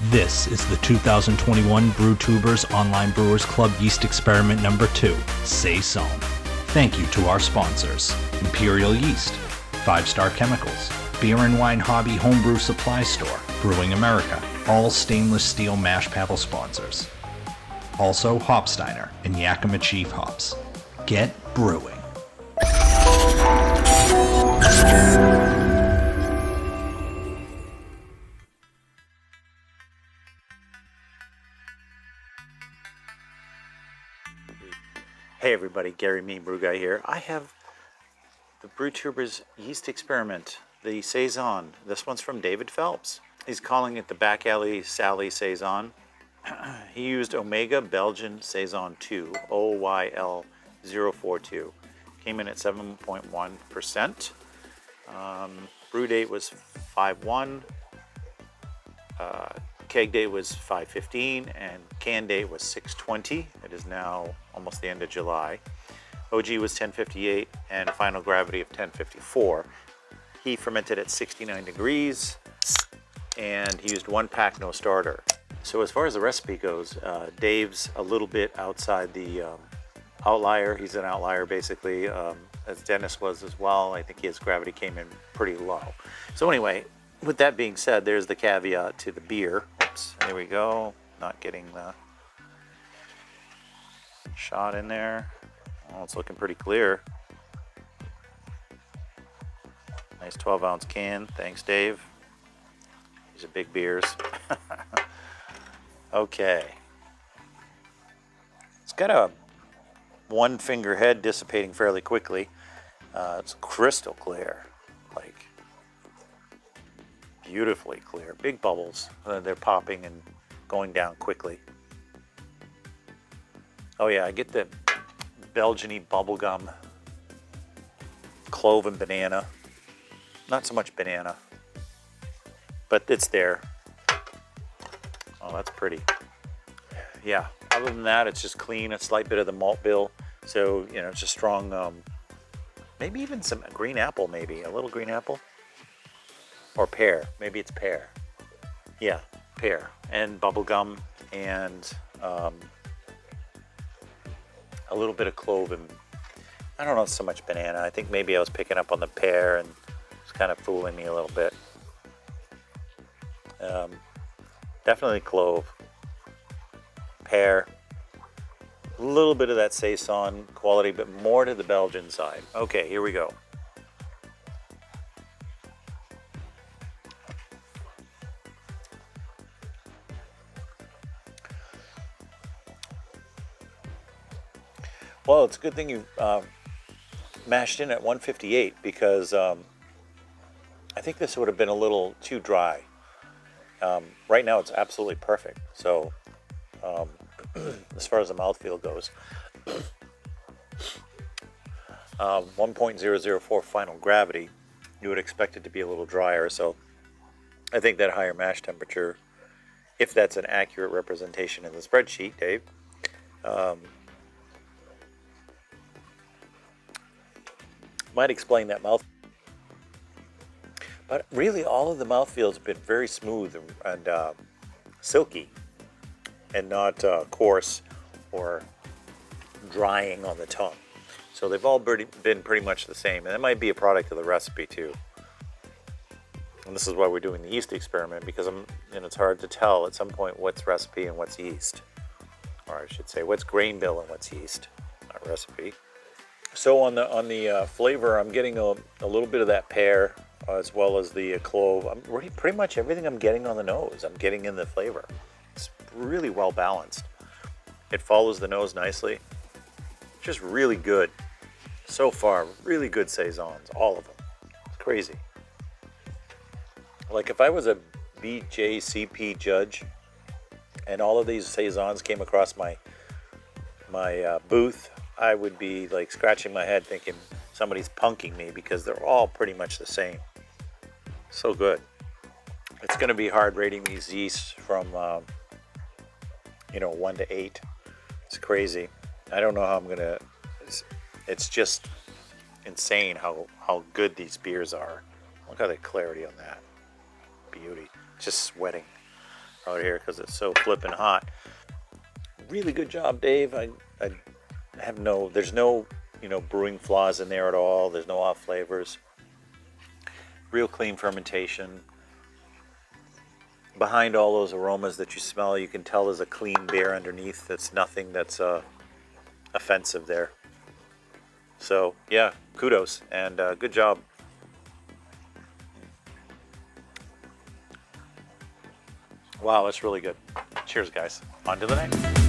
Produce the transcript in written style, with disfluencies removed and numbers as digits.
This is the 2021 Brewtubers Online Brewers Club Yeast Experiment number 2, Saison. Thank you to our sponsors, Imperial Yeast, 5 Star Chemicals, Beer and Wine Hobby Homebrew Supply Store, Brewing America, all stainless steel mash paddle sponsors. Also Hopsteiner and Yakima Chief Hops. Get brewing. Hey everybody, Gary Mean Brew Guy here. I have the Brewtubers Yeast Experiment, the Saison. This one's from David Phelps. He's calling it the Back Alley Sally Saison. He used Omega Belgian Saison II, OYL-042. Came in at 7.1%. Brew date was 5/1. Keg date was 5/15, and can date was 6/20. It is now almost the end of July. OG was 1058 and final gravity of 1054. He fermented at 69 degrees, and he used 1 pack, no starter. So as far as the recipe goes, Dave's a little bit outside the outlier. He's an outlier basically, as Dennis was as well. I think his gravity came in pretty low. So anyway, with that being said, there's the caveat to the beer. Oops, there we go. Not getting the shot in there. Oh, it's looking pretty clear. Nice 12-ounce can. Thanks, Dave. These are big beers. Okay. It's got a 1-finger head dissipating fairly quickly. It's crystal clear, like beautifully clear. Big bubbles. They're popping and going down quickly. Oh yeah, I get the Belgian-y bubblegum, clove and banana. Not so much banana, but it's there. Oh, that's pretty. Yeah, other than that, it's just clean. A slight bit of the malt bill. So, you know, it's just strong, maybe even some green apple, maybe. A little green apple. Or pear. Maybe it's pear. Yeah, pear. And bubblegum and a little bit of clove and I don't know so much banana. I think maybe I was picking up on the pear and it's kind of fooling me a little bit. Definitely clove, pear, a little bit of that Saison quality, but more to the Belgian side. Okay, here we go. Well, it's a good thing you mashed in at 158 because I think this would have been a little too dry. Right now it's absolutely perfect. So as far as the mouthfeel goes, 1.004 final gravity, you would expect it to be a little drier. So I think that higher mash temperature, if that's an accurate representation in the spreadsheet, Dave, might explain that mouth. But really, all of the mouthfeels have been very smooth and silky, and not coarse or drying on the tongue. So they've all been pretty much the same, and that might be a product of the recipe too. And this is why we're doing the yeast experiment, because it's hard to tell at some point what's recipe and what's yeast, or I should say, what's grain bill and what's yeast, not recipe. So on the flavor, I'm getting a little bit of that pear, as well as the clove. Pretty much everything I'm getting on the nose, I'm getting in the flavor. It's really well balanced. It follows the nose nicely. Just really good. So far, really good Saisons, all of them. It's crazy. Like if I was a BJCP judge and all of these Saisons came across my booth, I would be like scratching my head thinking somebody's punking me, because they're all pretty much the same. So good. It's going to be hard rating these yeasts from 1 to 8. It's crazy. I don't know how I'm going to... It's just insane how good these beers are. Look at the clarity on that. Beauty. Just sweating. out here because it's so flippin' hot. Really good job, Dave. I have there's no, brewing flaws in there at all. There's no off flavors. Real clean fermentation. Behind all those aromas that you smell, you can tell there's a clean beer underneath. That's nothing that's offensive there. So yeah, kudos and good job. Wow, that's really good. Cheers, guys. On to the next.